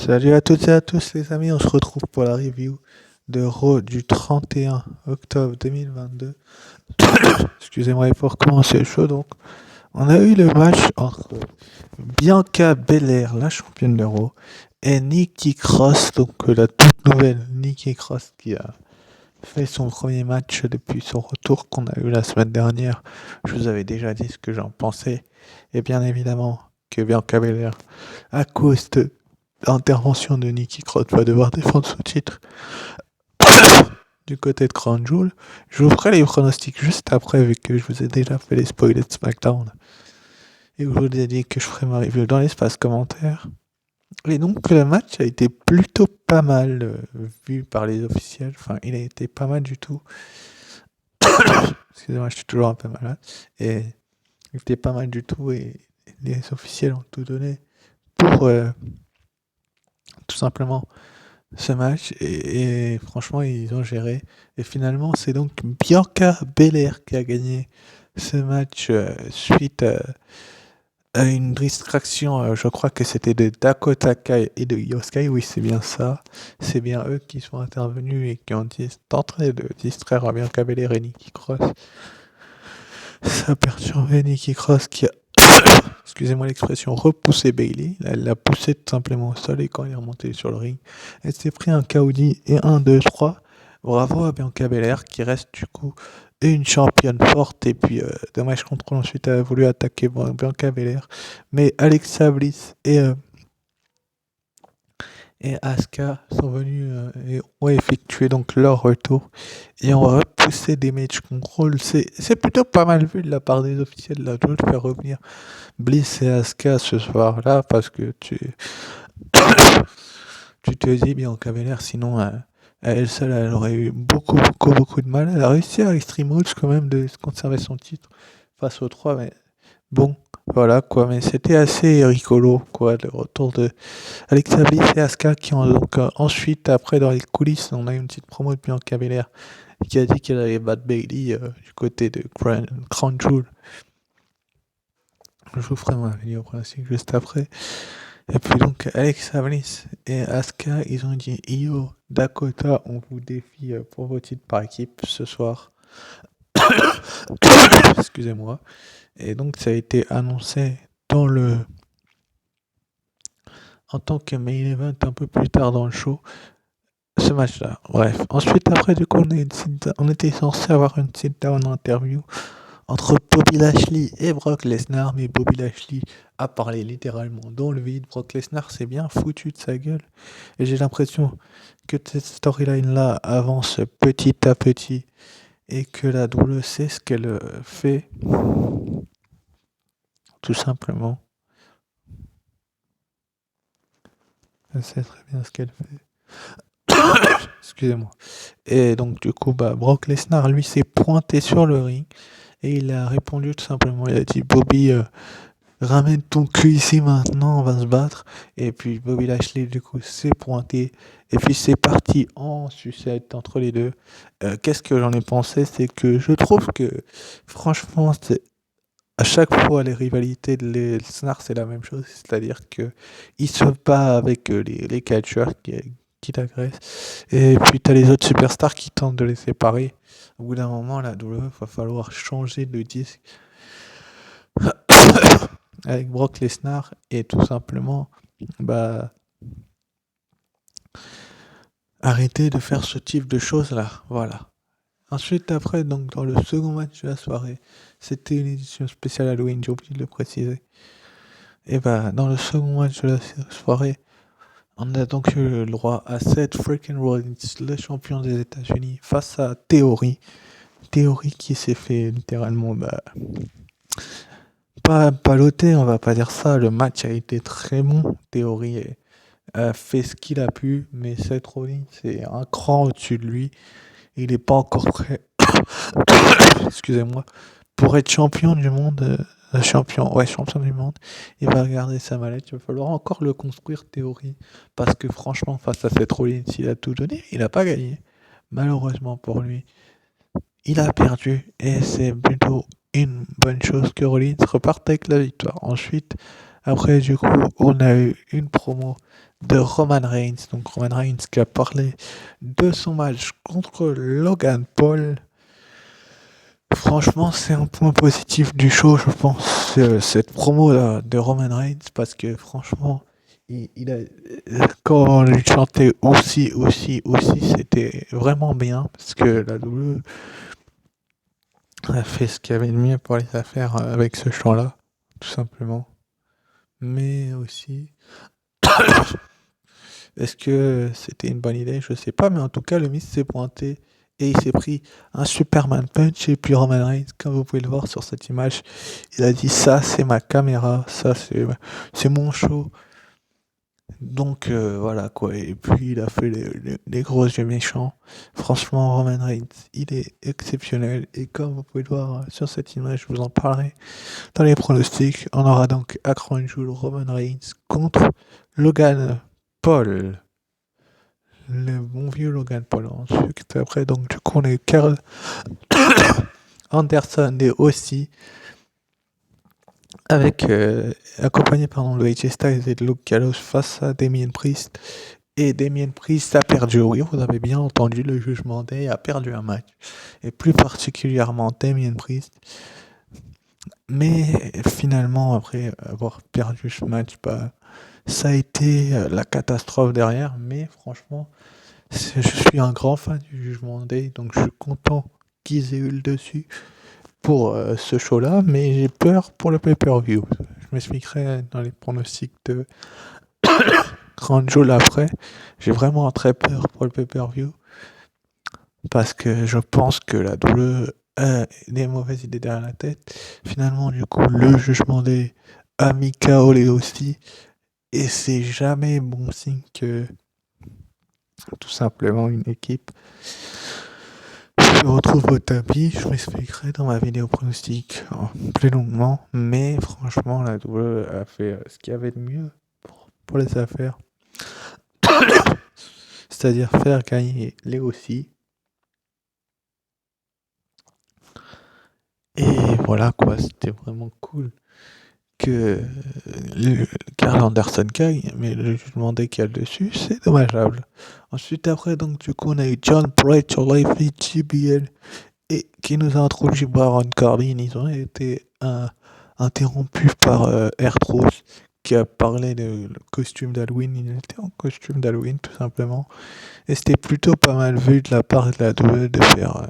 Salut à toutes et à tous les amis, on se retrouve pour la review de Raw du 31 octobre 2022. Excusez-moi, et pour commencer le show, donc, on a eu le match entre Bianca Belair, la championne de Raw, et Nikki Cross, donc la toute nouvelle Nikki Cross qui a fait son premier match depuis son retour qu'on a eu la semaine dernière. Je vous avais déjà dit ce que j'en pensais, et bien évidemment que Bianca Belair, à cause de l'intervention de Nikki Cross, va devoir défendre son titre du côté de Crown Jewel. Je vous ferai les pronostics juste après, vu que je vous ai déjà fait les spoilers de SmackDown. Et je vous ai dit que je ferai ma review dans l'espace commentaire. Et donc, le match a été plutôt pas mal vu par les officiels. Enfin, il a été pas mal du tout. Excusez-moi, je suis toujours un peu malade. Et il était pas mal du tout. Et les officiels ont tout donné pour tout simplement ce match et franchement ils ont géré et finalement c'est donc Bianca Belair qui a gagné ce match suite à une distraction, je crois que c'était de Dakota Kai et de Io Sky. Oui, c'est bien ça, c'est bien eux qui sont intervenus et qui ont tenté de distraire Bianca Belair et Nikki Cross. Ça a perturbé Nikki Cross qui a excusez-moi l'expression, repoussé Bailey. Elle l'a poussé tout simplement au sol et quand elle est remontée sur le ring, elle s'est pris un KOD et 1, 2, 3. Bravo à Bianca Belair qui reste du coup une championne forte. Et puis Dommage Control ensuite a voulu attaquer Bianca Belair. Mais Alexa Bliss et Asuka sont venus et ont effectué donc leur retour et ont repoussé des match control. C'est plutôt pas mal vu de la part des officiels là, de faire revenir Bliss et Asuka ce soir-là parce que tu te dis Bianca Belair sinon à elle seule elle aurait eu beaucoup de mal. Elle a réussi à Extreme Rules quand même de conserver son titre face aux trois, mais bon voilà quoi, mais c'était assez rigolo quoi, le retour de Alexa Bliss et Asuka qui ont donc ensuite après dans les coulisses on a eu une petite promo de Bianca Belair qui a dit qu'elle allait battre Bailey du côté de Crown Jewel. Je vous ferai ma vidéo principe juste après. Et puis donc Alexa Bliss et Asuka, ils ont dit Io, Dakota, on vous défie pour vos titres par équipe ce soir. Excusez-moi. Et donc ça a été annoncé dans le en tant que main event un peu plus tard dans le show. Ce match-là. Bref. Ensuite, après, du coup, on était censé avoir une sit-down interview entre Bobby Lashley et Brock Lesnar, mais Bobby Lashley a parlé littéralement dans le vide. Brock Lesnar s'est bien foutu de sa gueule. Et j'ai l'impression que cette storyline-là avance petit à petit et que la WWE sait ce qu'elle fait. Tout simplement. Elle sait très bien ce qu'elle fait. Excusez-moi. Et donc, du coup, Brock Lesnar, lui, s'est pointé sur le ring et il a répondu tout simplement. Il a dit Bobby, ramène ton cul ici maintenant, on va se battre. Et puis Bobby Lashley, du coup, s'est pointé. Et puis c'est parti en sucette entre les deux. Qu'est-ce que j'en ai pensé? C'est que je trouve que, franchement, à chaque fois, les rivalités de Lesnar, c'est la même chose. C'est-à-dire que il se bat avec les catcheurs qui l'agressent. Et puis t'as les autres superstars qui tentent de les séparer. Au bout d'un moment, la WWE, va falloir changer de disque avec Brock Lesnar et tout simplement bah, arrêter de faire ce type de choses là. Voilà. Ensuite, après, donc dans le second match de la soirée, c'était une édition spéciale Halloween, j'ai oublié de le préciser. Et dans le second match de la soirée, on a donc eu le droit à Seth freaking Rollins, le champion des États-Unis, face à Theory. Theory qui s'est fait littéralement pas baloter, on va pas dire ça. Le match a été très bon. Theory a fait ce qu'il a pu, mais Seth Rollins c'est un cran au-dessus de lui. Il n'est pas encore prêt. Excusez-moi. Pour être champion du monde, champion du monde, il va garder sa mallette. Il va falloir encore le construire, Théorie. Parce que franchement, face à Seth Rollins, il a tout donné. Il n'a pas gagné. Malheureusement pour lui, il a perdu. Et c'est plutôt une bonne chose que Rollins reparte avec la victoire. Ensuite, après, du coup, on a eu une promo de Roman Reigns. Donc Roman Reigns qui a parlé de son match contre Logan Paul. Franchement, c'est un point positif du show, je pense, cette promo là de Roman Reigns, parce que franchement, il a, quand on lui chantait aussi, c'était vraiment bien, parce que la WWE a fait ce qu'il y avait de mieux pour les affaires avec ce chant-là, tout simplement. Mais aussi, est-ce que c'était une bonne idée? Je sais pas, mais en tout cas, le Miz s'est pointé et il s'est pris un Superman Punch. Et puis Roman Reigns, comme vous pouvez le voir sur cette image, il a dit ça, c'est ma caméra, ça, c'est mon show. Donc voilà quoi. Et puis il a fait les gros yeux méchants. Franchement, Roman Reigns, il est exceptionnel. Et comme vous pouvez le voir sur cette image, je vous en parlerai dans les pronostics. On aura donc à Crown Jewel Roman Reigns contre Logan Paul. Le bon vieux Logan Paul. Ensuite, après, donc, du coup, on a eu Carl Anderson et aussi avec accompagné de AJ Styles et de Luke Gallows face à Damien Priest. Et Damien Priest a perdu. Oui, vous avez bien entendu, le Jugement Day a perdu un match. Et plus particulièrement Damien Priest. Mais finalement, après avoir perdu ce match, ça a été la catastrophe derrière. Mais franchement, je suis un grand fan du Jugement Day, donc je suis content qu'ils aient eu le dessus pour ce show-là, mais j'ai peur pour le pay-per-view. Je m'expliquerai dans les pronostics de Crown Jewel après. J'ai vraiment très peur pour le pay-per-view parce que je pense que la WWE a des mauvaises idées derrière la tête. Finalement, du coup, le Jugement Day a mis KO aussi, et c'est jamais bon signe que tout simplement une équipe se retrouve au tapis. Je m'expliquerai dans ma vidéo pronostic plus longuement, mais franchement la WWE a fait ce qu'il y avait de mieux pour les affaires, c'est-à-dire faire gagner les aussi. Et voilà quoi, c'était vraiment cool que Carl Anderson gagne, mais le jugement des qu'il y a dessus, c'est dommageable. Ensuite, après, donc, du coup, on a eu John Bright sur Live JBL et qui nous a introduit Baron Corbin. Ils ont été interrompus par R-Truth qui a parlé de le costume d'Halloween. Il était en costume d'Halloween, tout simplement. Et c'était plutôt pas mal vu de la part de la WWE de faire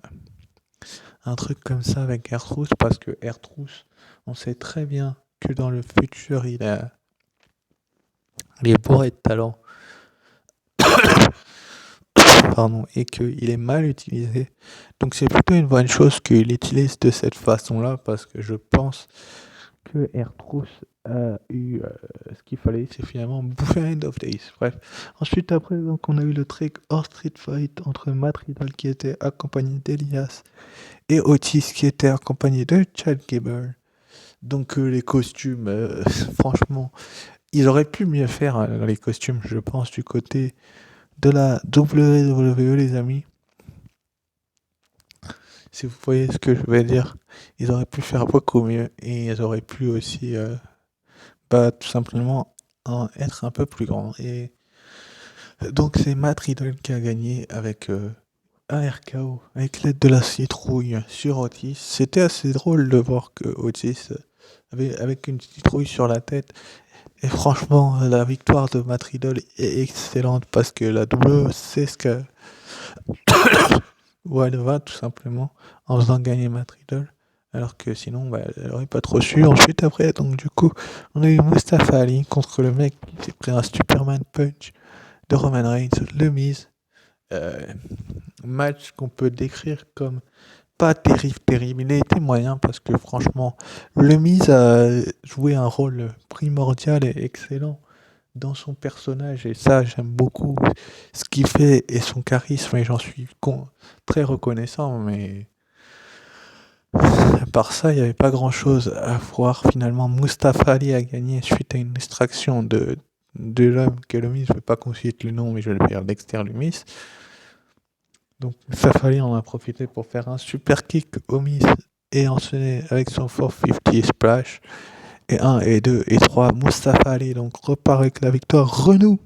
un truc comme ça avec R-Truth, parce que R-Truth, on sait très bien que dans le futur, il est bourré de talent. Pardon, et qu'il est mal utilisé. Donc c'est plutôt une bonne chose qu'il l'utilise de cette façon-là, parce que je pense que R-Truth a eu ce qu'il fallait, c'est finalement bouffer End of Days. Bref. Ensuite, après, donc, on a eu le trick hors Street Fight entre Matt Riddle qui était accompagné d'Elias et Otis qui était accompagné de Chad Gable. Donc les costumes, franchement, ils auraient pu mieux faire dans les costumes, je pense, du côté de la WWE, les amis. Si vous voyez ce que je veux dire, ils auraient pu faire beaucoup mieux et ils auraient pu aussi, tout simplement être un peu plus grands. Et donc c'est Matt Riddle qui a gagné avec un RKO, avec l'aide de la citrouille sur Otis. C'était assez drôle de voir que Otis avec une citrouille sur la tête. Et franchement, la victoire de Matt Riddle est excellente parce que la WWE sait ce que où elle va, tout simplement, en faisant gagner Matt Riddle, alors que sinon elle aurait pas trop su. Ensuite, après, donc du coup, on a eu Mustafa Ali contre le mec qui s'est pris un Superman Punch de Roman Reigns, le Miz. Match qu'on peut décrire comme pas terrible. Il a été moyen parce que franchement, le Miz a joué un rôle primordial et excellent dans son personnage, et ça, j'aime beaucoup ce qu'il fait et son charisme, et j'en suis très reconnaissant. Mais à part ça, il n'y avait pas grand chose à voir. Finalement, Mustafa Ali a gagné suite à une distraction de l'homme que le Miz, je ne vais pas qu'on cite le nom, mais je vais le faire, Dexter Lumis. Donc Mustafa Ali en a profité pour faire un super kick au Miz et enchaîner avec son 450 splash. Et 1, et 2, et 3, Mustafa Ali donc repart avec la victoire, renoue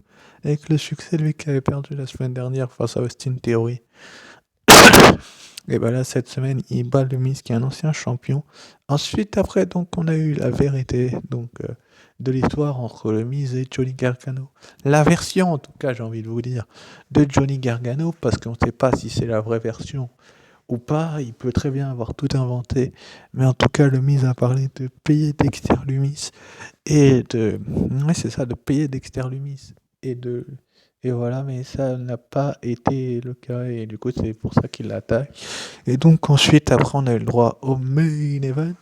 avec le succès lui qui avait perdu la semaine dernière face à Austin Theory. Et ben là, cette semaine, il bat le Miz, qui est un ancien champion. Ensuite, après, donc, on a eu la vérité de l'histoire entre le Miz et Johnny Gargano. La version, en tout cas, j'ai envie de vous dire, de Johnny Gargano, parce qu'on ne sait pas si c'est la vraie version ou pas. Il peut très bien avoir tout inventé. Mais en tout cas, le Miz a parlé de payer Dexter Lumis et de... Ouais, c'est ça, de payer Dexter Lumis et de... Et voilà, mais ça n'a pas été le cas, et du coup, c'est pour ça qu'il l'attaque. Et donc, ensuite, après, on a eu le droit au main event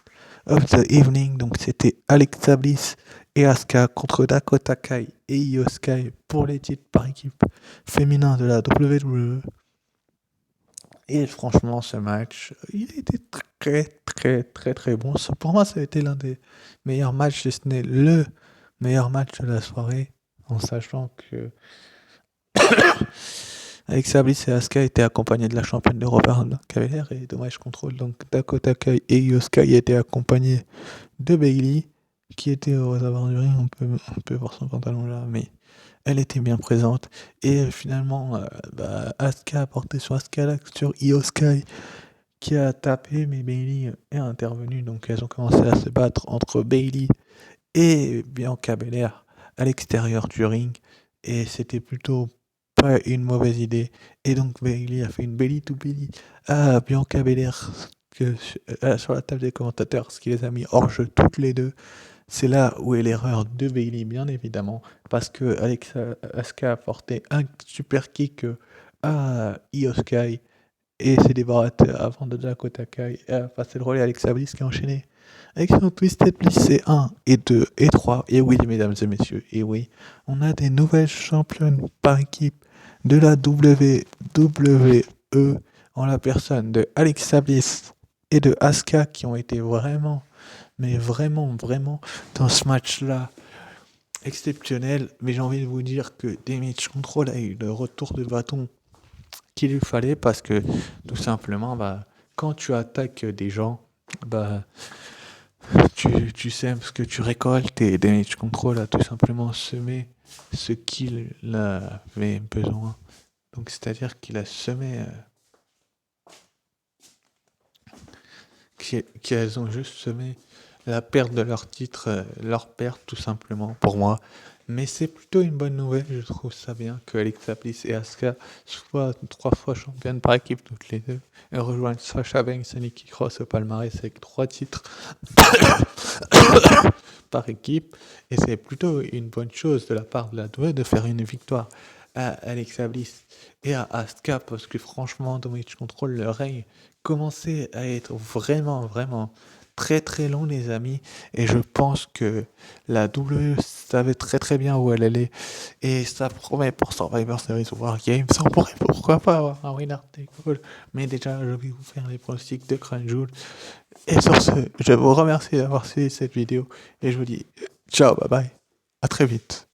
of the evening. Donc, c'était Alexa Bliss et Asuka contre Dakota Kai et Io Sky pour les titres par équipe féminin de la WWE. Et franchement, ce match, il a été très, très, très, très bon. Pour moi, ça a été l'un des meilleurs matchs, si ce n'est le meilleur match de la soirée, en sachant que Alexa Bliss et Asuka étaient accompagnés de la championne d'Europe Cavalier et Dommage Control. Donc Dakota Kai et Io Sky étaient accompagnés de Bayley, qui était aux abords du ring. On peut voir son pantalon là, mais elle était bien présente. Et finalement, Asuka a porté sur Asuka sur Io Sky, qui a tapé, mais Bayley est intervenue. Donc elles ont commencé à se battre entre Bayley et Bianca Belair à l'extérieur du ring. Et c'était plutôt pas une mauvaise idée. Et donc Bayley a fait une belly to belly à Bianca Belair sur la table des commentateurs, ce qui les a mis hors jeu toutes les deux. C'est là où est l'erreur de Bayley, bien évidemment, parce que Asuka a porté un super kick à Io Sky et s'est débarrassé avant de Dakota Kai et a passé le relais à Alexa Bliss, qui a enchaîné avec son Twisted Bliss C1 et 2 et 3. Et oui, mesdames et messieurs, et oui, on a des nouvelles championnes par équipe de la WWE en la personne de Alexa Bliss et de Asuka, qui ont été vraiment, mais vraiment, vraiment dans ce match-là exceptionnel. Mais j'ai envie de vous dire que Damage Control a eu le retour de bâton qu'il lui fallait, parce que tout simplement, quand tu attaques des gens, tu sais ce que tu récoltes, et Damage Control a tout simplement semé ce qu'il avait besoin. Donc c'est-à-dire qu'il a semé qu'elles ont juste semé la perte de leur titre, leur perte tout simplement pour moi. Mais c'est plutôt une bonne nouvelle, je trouve ça bien que Alexa Bliss et Asuka soient 3 fois championnes par équipe toutes les deux, et rejoignent Sasha Banks et Nikki Cross au palmarès avec 3 titres par équipe. Et c'est plutôt une bonne chose de la part de la WWE de faire une victoire à Alexa Bliss et à Asuka, parce que franchement, Damage Control, le règne commençait à être vraiment, vraiment très très long, les amis, et je pense que la WWE savait très très bien où elle allait, et ça promet pour Survivor Series War Games. On pourrait pourquoi pas avoir un winner take all, mais déjà je vais vous faire les pronostics de Crown Jewel. Et sur ce, je vous remercie d'avoir suivi cette vidéo, et je vous dis ciao, bye bye, à très vite.